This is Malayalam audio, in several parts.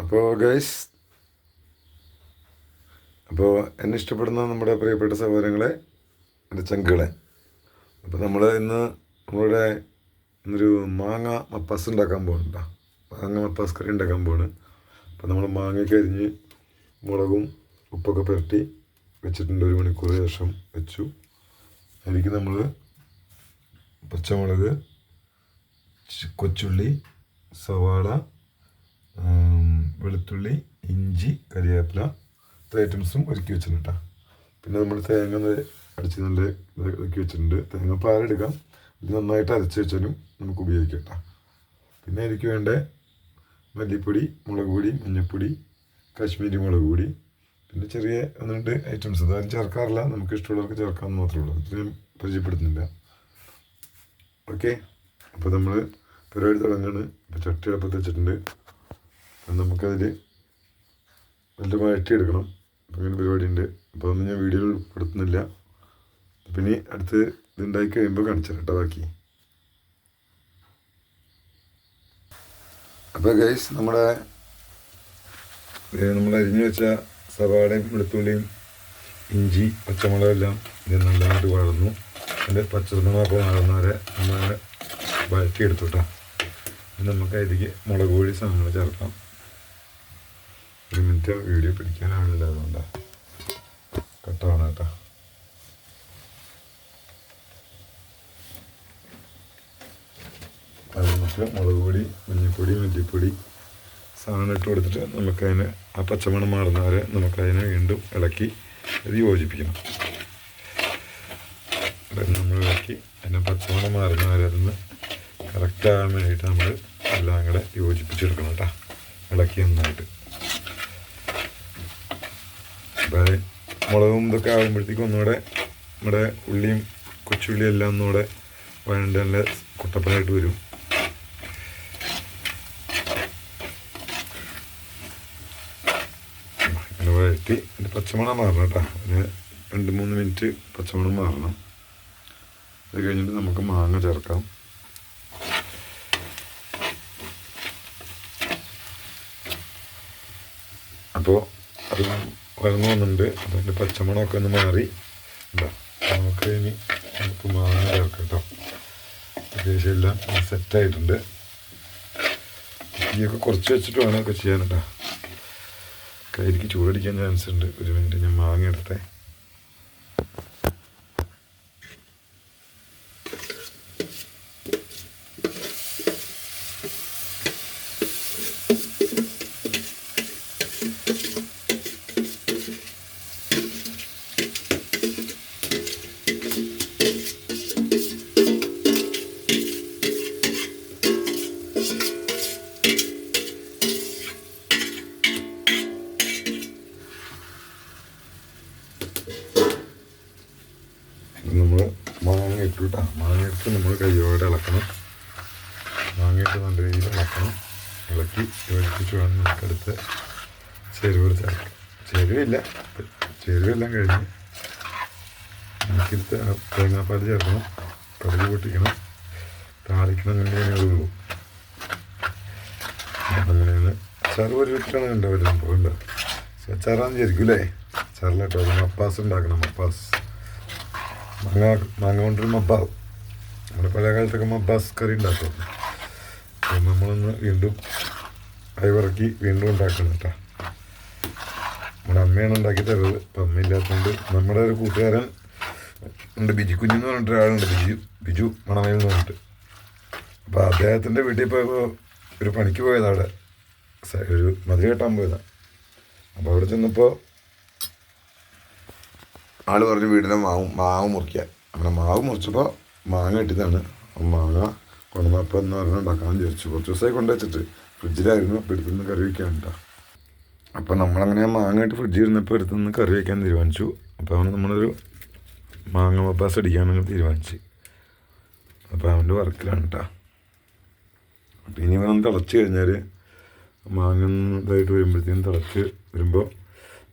അപ്പോൾ ഗൈസ്, അപ്പോൾ എന്നെ ഇഷ്ടപ്പെടുന്ന നമ്മുടെ പ്രിയപ്പെട്ട സഹോദരങ്ങളെ, എൻ്റെ ചങ്കുകളെ, അപ്പോൾ നമ്മൾ നമ്മളുടെ ഇന്നൊരു മാങ്ങ മപ്പാസ് ഉണ്ടാക്കാൻ പോകുന്നുണ്ടോ. മാങ്ങ മപ്പാസ് കറി ഉണ്ടാക്കാൻ പോവാണ്. അപ്പോൾ നമ്മൾ മാങ്ങയ്ക്ക് അരിഞ്ഞ് മുളകും ഉപ്പൊക്കെ പുരട്ടി വെച്ചിട്ടുണ്ട്. 1 മണിക്കൂർ ശേഷം വെച്ചു. അതിലേക്ക് നമ്മൾ പച്ചമുളക്, കൊച്ചുള്ളി, സവാള, വെളുത്തുള്ളി, ഇഞ്ചി, കരിവേപ്പില, ഇത്ര ഐറ്റംസും ഒരുക്കി വെച്ചിട്ടുണ്ട്. പിന്നെ നമ്മൾ തേങ്ങ അടിച്ച് നല്ല ഇതൊക്കെ വെച്ചിട്ടുണ്ട്. തേങ്ങ പാലെടുക്കാം, ഇത് നന്നായിട്ട് അരച്ച് വെച്ചാലും നമുക്ക് ഉപയോഗിക്കാം കേട്ടോ. പിന്നെ എനിക്ക് വേണ്ട മല്ലിപ്പൊടി, മുളക് പൊടി, മഞ്ഞൾപ്പൊടി, കാശ്മീരി മുളക് പൊടി, പിന്നെ ചെറിയ 1-2 ഐറ്റംസ്. അതാരും ചേർക്കാറില്ല, നമുക്ക് ഇഷ്ടമുള്ളവർക്ക് ചേർക്കാമെന്ന് മാത്രമേ ഉള്ളൂ. ഇത്രയും പരിചയപ്പെടുത്തുന്നില്ല. ഓക്കെ, അപ്പോൾ നമ്മൾ പരിപാടി തുടങ്ങുകയാണ്. ഇപ്പോൾ ചട്ടി അടുപ്പത്ത് വെച്ചിട്ടുണ്ട്. നമുക്കതിൽ നല്ല വഴറ്റിയെടുക്കണം. അങ്ങനെ പരിപാടി ഉണ്ട്. അപ്പോൾ അതൊന്നും ഞാൻ വീഡിയോയിൽ ഉൾപ്പെടുത്തുന്നില്ല. പിന്നെ അടുത്ത് ഇതുണ്ടാക്കി കഴിയുമ്പോൾ കാണിച്ചു തരാം കേട്ടോ ബാക്കി. അപ്പോൾ ഗൈസ്, നമ്മൾ അരിഞ്ഞു വെച്ച സവാളയും വെളുത്തുള്ളിയും ഇഞ്ചി പച്ചമുളകെല്ലാം ഇത് നല്ലതായിട്ട് വഴന്നു. അതിൻ്റെ പച്ചമുളകൊക്കെ വഴന്നവരെ നമ്മൾ വഴറ്റിയെടുത്തു കേട്ടോ. നമുക്ക് അതിലേക്ക് മുളക് പൊടി സാധനങ്ങൾ ചേർക്കാം. 1 മിനിറ്റ് വീഡിയോ പിടിക്കാനാവില്ല, അതുകൊണ്ടാണ് കട്ടാണ് കേട്ടോ. അത് നമുക്ക് മുളക് പൊടി, മഞ്ഞൾപ്പൊടി, മല്ലിപ്പൊടി സാധനം ഇട്ട് കൊടുത്തിട്ട് നമുക്കതിനെ ആ പച്ചമണം മാറുന്നവരെ നമുക്കതിനെ വീണ്ടും ഇളക്കി ഇത് യോജിപ്പിക്കണം. നമ്മൾ ഇളക്കി അതിനെ പച്ചമണം മാറുന്നവരെ അതൊന്ന് കറക്റ്റാകാൻ വേണ്ടിയിട്ട് നമ്മൾ എല്ലാം കൂടെ യോജിപ്പിച്ചെടുക്കണം കേട്ടോ. ഇളക്കി നന്നായിട്ട്. അപ്പോൾ മുളകും ഇതൊക്കെ ആകുമ്പോഴത്തേക്കും ഒന്നുകൂടെ നമ്മുടെ ഉള്ളിയും കൊച്ചുള്ളിയും എല്ലാം ഒന്നുകൂടെ വഴണ്ട് നല്ല കുട്ടപ്പനായിട്ട് വരും. ഇങ്ങനെ വഴറ്റി അതിൻ്റെ പച്ചമണം മാറണം കേട്ടോ. അതിന് 2-3 മിനിറ്റ് പച്ചമണം മാറണം. അത് കഴിഞ്ഞിട്ട് നമുക്ക് മാങ്ങ ചേർക്കാം. അപ്പോൾ അത് വഴന്നു വന്നിട്ടുണ്ട്. അപ്പോൾ അതിൻ്റെ പച്ചമണമൊക്കെ ഒന്ന് മാറി നമുക്ക് മാങ്ങ ചേർക്കാം കേട്ടോ. ഏകദേശം എല്ലാം സെറ്റായിട്ടുണ്ട്. തീയൊക്കെ കുറച്ച് വെച്ചിട്ട് വേണം ഒക്കെ ചെയ്യാൻ കേട്ടോ. കയ്യിലേക്ക് ചൂടടിക്കാൻ ചാൻസ് ഉണ്ട്. 1 മിനിറ്റ് ഞാൻ മാങ്ങ എടുത്തേ. നമ്മൾ മാങ്ങ ഇട്ടു കേട്ടോ. മാങ്ങ ഇട്ട് നമ്മൾ കയ്യോടെ ഇളക്കണം. മാങ്ങയിട്ട് നല്ല രീതിയിൽ ഇളക്കണം. ഇളക്കി യോജിപ്പിച്ച് വേണം നമുക്കടുത്ത് ചേരുവ ചേർക്കാം. ചേരുവെല്ലാം കഴിഞ്ഞ് നമുക്കിടുത്ത് തേങ്ങാപ്പാൽ ചേർക്കണം. കടുക് പൊട്ടിക്കണം, താളിക്കണം. അങ്ങനെയുള്ളൂ. അങ്ങനെയാണ് അച്ചാർ പൊരിച്ചിട്ടാണ് കണ്ടവരുമ്പോൾ ഉണ്ട്. അച്ചാറാന്ന് വിചാരിക്കും അല്ലേ? അച്ചാറിലിട്ടോ അത് മപ്പാസ് ഉണ്ടാക്കണം. മപ്പാസ് മാങ്ങ കൊണ്ടൊരു മപ്പാസ്. നമ്മുടെ പല കാലത്തൊക്കെ മപ്പാസ് കറി ഉണ്ടാക്കും. അപ്പം നമ്മളൊന്ന് വീണ്ടും അയവിറക്കി വീണ്ടും ഉണ്ടാക്കണം കേട്ടോ. നമ്മുടെ അമ്മയാണ് ഉണ്ടാക്കി തരുന്നത്. അപ്പം അമ്മയില്ലാത്തതുകൊണ്ട് നമ്മുടെ ഒരു കൂട്ടുകാരൻ ഉണ്ട്, ബിജു കുഞ്ഞെന്ന് പറഞ്ഞിട്ട് ഒരാളുണ്ട്. ബിജു മണമയിൽ എന്ന് പറഞ്ഞിട്ട്. അപ്പോൾ അദ്ദേഹത്തിൻ്റെ വീട്ടിൽ പോയപ്പോൾ ഒരു പണിക്ക് പോയതാണ്. അവിടെ ഒരു മതിൽ കെട്ടാൻ പോയതാണ്. അപ്പോൾ അവിടെ ചെന്നപ്പോൾ ആൾ പറഞ്ഞു വീടിനെ മാവ് മുറിക്കാൻ. അങ്ങനെ മാവ് മുറിച്ചപ്പോൾ മാങ്ങ കിട്ടിയതാണ്. മാങ്ങ കൊണ്ടുവന്നപ്പോൾ എന്ന് പറഞ്ഞാൽ ഉണ്ടാക്കാമെന്ന് വിചാരിച്ചു. കുറച്ച് ദിവസമായി കൊണ്ടുവച്ചിട്ട് ഫ്രിഡ്ജിലായിരുന്നു. അപ്പോൾ എടുത്തുനിന്ന് കറി വയ്ക്കാൻ കേട്ടോ. അപ്പോൾ നമ്മളങ്ങനെ മാങ്ങ ഇട്ട് ഫ്രിഡ്ജിൽ ഇരുന്നപ്പോൾ എടുത്തുനിന്ന് കറി വയ്ക്കാൻ തീരുമാനിച്ചു. അപ്പോൾ അവന് നമ്മളൊരു മാങ്ങ മപ്പാസ് അടിക്കാമെന്ന് തീരുമാനിച്ചു. അപ്പോൾ അവൻ്റെ വർക്കിലാണ് കേട്ടോ. അപ്പോൾ ഇനി വന്ന് തിളച്ച് കഴിഞ്ഞാൽ മാങ്ങ ഇതായിട്ട് വരുമ്പോഴത്തേക്കും തിളച്ച് വരുമ്പോൾ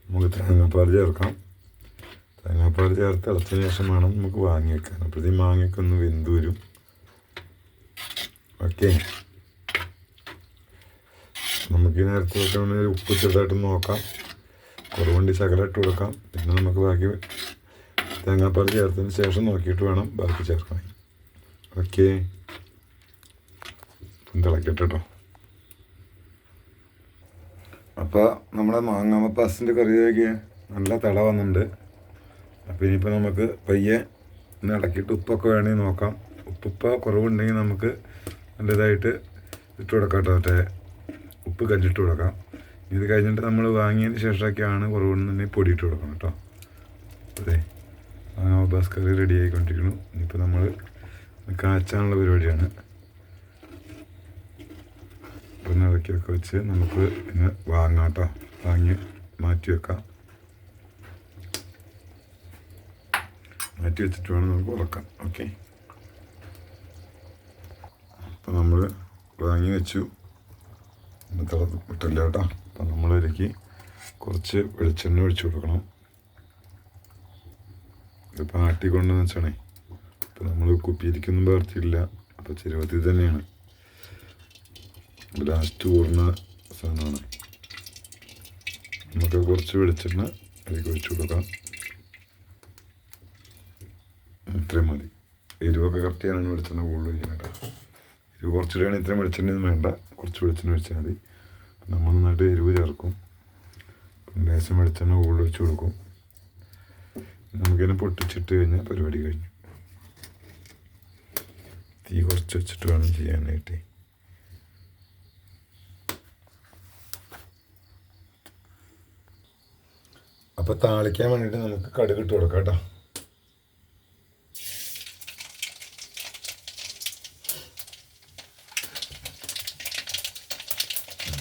നമുക്ക് തേങ്ങാപ്പാൽ ചേർക്കാം. തേങ്ങാപ്പാൽ ചേർത്ത് തിളച്ചതിന് ശേഷം വേണം നമുക്ക് വാങ്ങി വെക്കാൻ. അപ്പോഴത്തേക്കും മാങ്ങയൊക്കെ ഒന്ന് വെന്ത് വരും. ഓക്കെ, നമുക്ക് ഈ നേരത്തെ വെക്കണമെങ്കിൽ ഉപ്പ് ചെറുതായിട്ട് നോക്കാം, കുറവുണ്ടി ശകലം ഇട്ട് കൊടുക്കാം. പിന്നെ നമുക്ക് ബാക്കി തേങ്ങാപ്പാൽ ചേർത്തതിന് ശേഷം നോക്കിയിട്ട് വേണം ബാക്കി ചേർക്കാൻ. ഓക്കെ, തിളക്കട്ടെ കേട്ടോ. അപ്പോൾ നമ്മുടെ മാങ്ങാമപ്പാസിൻ്റെ കറിയിലേക്ക് നല്ല തിള വന്നിട്ടുണ്ട്. അപ്പോൾ ഇനിയിപ്പോൾ നമുക്ക് പയ്യെ ഒന്ന് ഇളക്കിയിട്ട് ഉപ്പൊക്കെ വേണമെങ്കിൽ നോക്കാം. ഉപ്പിപ്പോൾ കുറവുണ്ടെങ്കിൽ നമുക്ക് നല്ലതായിട്ട് ഇട്ട് കൊടുക്കാം കേട്ടോ. മറ്റേ ഉപ്പ് കല്ലിട്ട് കൊടുക്കാം. ഇത് കഴിഞ്ഞിട്ട് നമ്മൾ വാങ്ങിയതിന് ശേഷമൊക്കെയാണ് കുറവുണ്ടെങ്കിൽ പൊടി ഇട്ട് കൊടുക്കണം കേട്ടോ. അതെ, മാങ്ങാമപ്പാസ് കറി റെഡി ആയിക്കൊണ്ടിരിക്കുന്നു. ഇനിയിപ്പോൾ നമ്മൾ കാച്ചാനുള്ള പരിപാടിയാണ്. ഒന്ന് ഇളക്കിയൊക്കെ വെച്ച് നമുക്ക് ഇന്ന് വാങ്ങാം കേട്ടോ. വാങ്ങി മാറ്റി വെക്കാം. മാറ്റി വെച്ചിട്ട് വേണം നമുക്ക് ഉറക്കാം. ഓക്കെ, അപ്പോൾ നമ്മൾ വാങ്ങി വെച്ചു. വിട്ടില്ല കേട്ടോ. അപ്പം നമ്മളിതിലേക്ക് കുറച്ച് വെളിച്ചെണ്ണ ഒഴിച്ചു കൊടുക്കണം. ഇതിപ്പോൾ ആട്ടിക്കൊണ്ടെന്ന് വെച്ചാണേ. അപ്പോൾ നമ്മൾ കുപ്പിയിരിക്കൊന്നും പകർത്തിയില്ല. അപ്പോൾ ചെരുവത്തിൽ തന്നെയാണ് ലാസ്റ്റ് ഊർന്ന സാധനമാണ്. നമുക്ക് കുറച്ച് വെളിച്ചെണ്ണ അതിലേക്ക് ഒഴിച്ചു കൊടുക്കാം. ഇത്രയും മതി. എരിവൊക്കെ കറക്റ്റ് ചെയ്യാനാണ് വെളിച്ചെണ്ണ കൂടുതൽ ഒഴിക്കുന്നത് കേട്ടോ. എരിവ് കുറച്ചിടുകയാണെങ്കിൽ ഇത്രയും വെളിച്ചെണ്ണയൊന്നും വേണ്ട, കുറച്ച് വെളിച്ചെണ്ണ ഒഴിച്ചാൽ മതി. നമ്മൾ നന്നായിട്ട് എരിവ് ചേർക്കും. ലേശം വെളിച്ചെണ്ണ കൂടുതൽ ഒഴിച്ച് കൊടുക്കും. നമുക്കിതിനെ പൊട്ടിച്ചിട്ട് കഴിഞ്ഞാൽ പരിപാടി കഴിഞ്ഞു. തീ കുറച്ച് വെച്ചിട്ട് വേണം ചെയ്യാനായിട്ട്. അപ്പോൾ താളിക്കാൻ വേണ്ടിയിട്ട് നമുക്ക് കടുക് ഇട്ട് കൊടുക്കാം കേട്ടോ.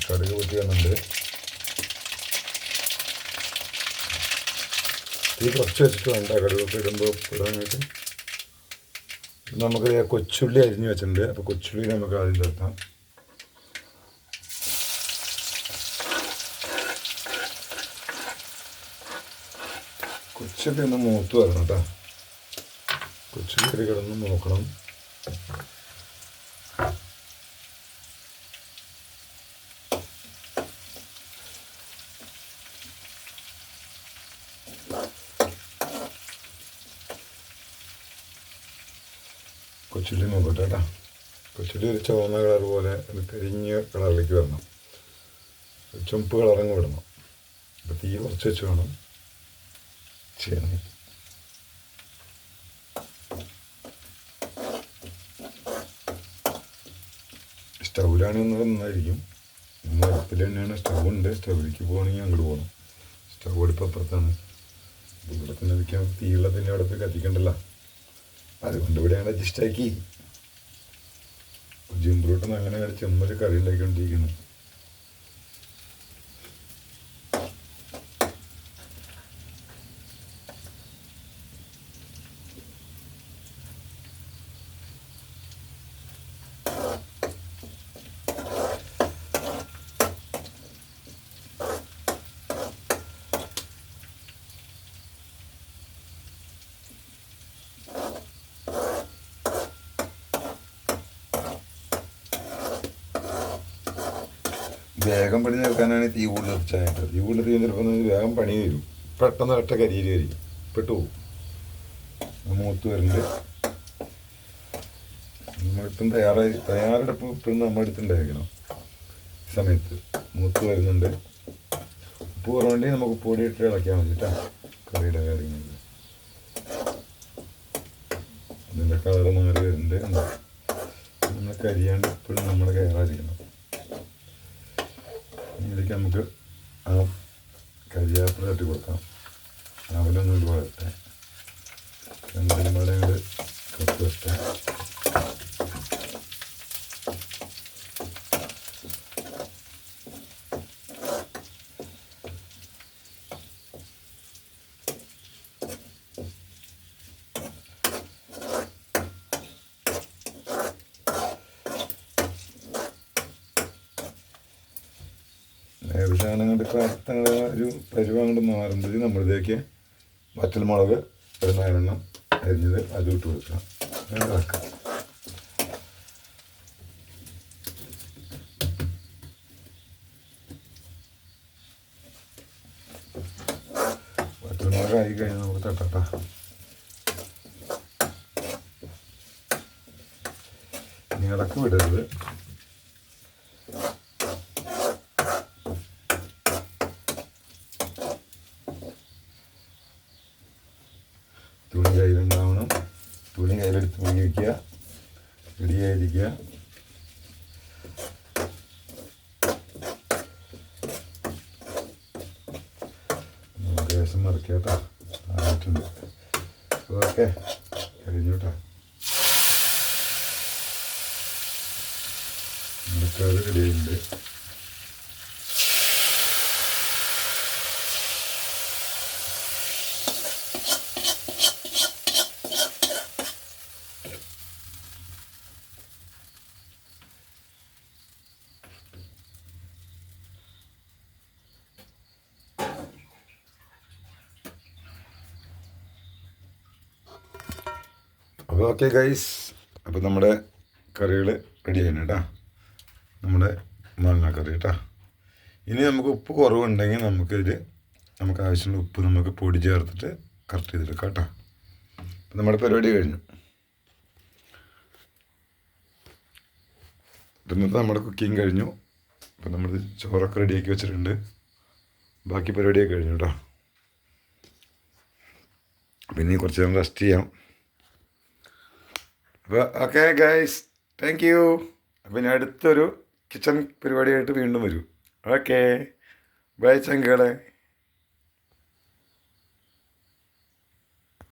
കടുക് പൊട്ടി വന്നിട്ടുണ്ട്. തീ കുറച്ച് വെച്ചിട്ട് വേണ്ട കടുകൊക്കെ ഇടുമ്പോൾ ഇടാനായിട്ട്. നമുക്ക് കൊച്ചുള്ളി അരിഞ്ഞ് വെച്ചിട്ടുണ്ട്. അപ്പോൾ കൊച്ചുള്ളി നമുക്ക് ആദ്യം ചേർത്താം. കൊച്ചുള്ളി ഒന്ന് മൂത്ത് വരണം കേട്ടോ. കൊച്ചുള്ളി കിടന്ന് നോക്കണം. കൊച്ചുള്ളി നോക്കട്ടെ കേട്ടോ. കൊച്ചുള്ളി ഒരു ചുവന്ന കളർ പോലെ ഒരു കരിഞ്ഞ കളറിലേക്ക് വരണം. ചുമപ്പ് കളറങ്ങ് വിടണം. അപ്പോൾ തീ കുറച്ച് വെച്ച് വേണം ചെയ്യാൻ. സ്റ്റൗവിലാണെങ്കിൽ നന്നായിരിക്കും. ഇന്ന് അടുപ്പിൽ തന്നെയാണ് സ്റ്റൗ ഉണ്ട്. സ്റ്റൗവിലേക്ക് പോകണമെങ്കിൽ അങ്ങോട്ട് പോകണം. സ്റ്റൗ അടുപ്പ് അപ്പുറത്താണ്. ഇവിടെ തന്നെ വയ്ക്കാൻ തീയുള്ള പിന്നെ അവിടെ പോയി കത്തിക്കണ്ടല്ലോ. അതുകൊണ്ട് ഇവിടെയാണ് അഡ്ജസ്റ്റാക്കി. ജിംബ്രൂട്ടൊന്നും അങ്ങനെ കടിച്ച് ഒന്നൊരു കറി ഉണ്ടാക്കിക്കൊണ്ടിരിക്കുന്നു. വേഗം പണി തീർക്കാനാണ് തീ കൂടുതൽ തീർച്ചയായിട്ട്. തീ കൂടുതൽ തീ തീർക്കുന്നത് വേഗം പണി വരും. പെട്ടെന്ന് ഒറ്റ കരിയിൽ വരും, പെട്ടുപോകും. മൂത്ത് വരുന്നുണ്ട്. നമ്മളിപ്പം തയ്യാറെടുപ്പ് ഇപ്പം നമ്മളെടുത്തുണ്ടായിരിക്കണം. ഈ സമയത്ത് മൂത്ത് വരുന്നുണ്ട്. ഉപ്പ് കുറവുണ്ടെങ്കിൽ നമുക്ക് പൊടിയിട്ട് ഇളക്കിയാൽ മതി കേട്ടോ. കറിയുടെ കാര്യങ്ങളിൽ അതിൻ്റെ കളറ് മാറി വരുന്നുണ്ട്. നമ്മൾ കരിയാണ്ട് ഇപ്പോഴും നമ്മൾ കയറാതിരിക്കണം. ഇതിലേക്ക് നമുക്ക് ആ കരിയാപ്പില ഇട്ട് കൊടുക്കാം. അവലൊന്നും ഇട്ട് വരട്ടെ. രണ്ടും കൂടെ അങ്ങോട്ട് കത്ത് വരട്ടെ. ഏകദേശം അങ്ങോട്ട് കറുത്തങ്ങളുടെ ഒരു പരുവ അങ്ങോട്ട് മാറുമ്പോഴേ നമ്മളിതേക്ക് വറ്റൽമുളക് ഒരു 4 എണ്ണം അരിഞ്ഞത് അത് ഇട്ട് കൊടുക്കാം. അങ്ങനെ വെക്കാം. പാകമായി കഴിഞ്ഞാൽ നമുക്ക് തട്ടട്ടാ. ഇനി ഇളക്കി വിടരുത്. തുണി കയ്യിലുണ്ടാവണം. തുണി കയ്യിലെടുത്ത് മുങ്ങി വയ്ക്കുക. റെഡിയായിരിക്കുക. ഗ്യാസ് മറിക്കാട്ടോ. ആയിട്ടുണ്ട്. ഓക്കെ, കഴിഞ്ഞു കേട്ടോ. കറി റെഡിയുണ്ട്. അപ്പോൾ ഓക്കെ ഗൈസ്, അപ്പോൾ നമ്മുടെ കറികൾ റെഡി ചെയ്യണം കേട്ടോ. നമ്മുടെ മാങ്ങാക്കറി കേട്ടോ. ഇനി നമുക്ക് ഉപ്പ് കുറവുണ്ടെങ്കിൽ നമുക്ക് ആവശ്യമുള്ള ഉപ്പ് നമുക്ക് പൊടി ചേർത്തിട്ട് കറക്റ്റ് ചെയ്തെടുക്കാം കേട്ടോ. അപ്പം നമ്മുടെ പരിപാടി കഴിഞ്ഞു. ഇന്നത്തെ നമ്മുടെ കുക്കിങ് കഴിഞ്ഞു. അപ്പം നമ്മൾ ചോറൊക്കെ റെഡിയാക്കി വെച്ചിട്ടുണ്ട്. ബാക്കി പരിപാടിയൊക്കെ കഴിഞ്ഞു കേട്ടോ. അപ്പം ഇനി കുറച്ച് നേരം റെസ്റ്റ് ചെയ്യാം. അപ്പോൾ ഓക്കെ ഗൈസ്, താങ്ക് യു. അപ്പം ഇനി അടുത്തൊരു കിച്ചൺ പരിപാടിയായിട്ട് വീണ്ടും വരും. Okay, bye ചങ്കളെ.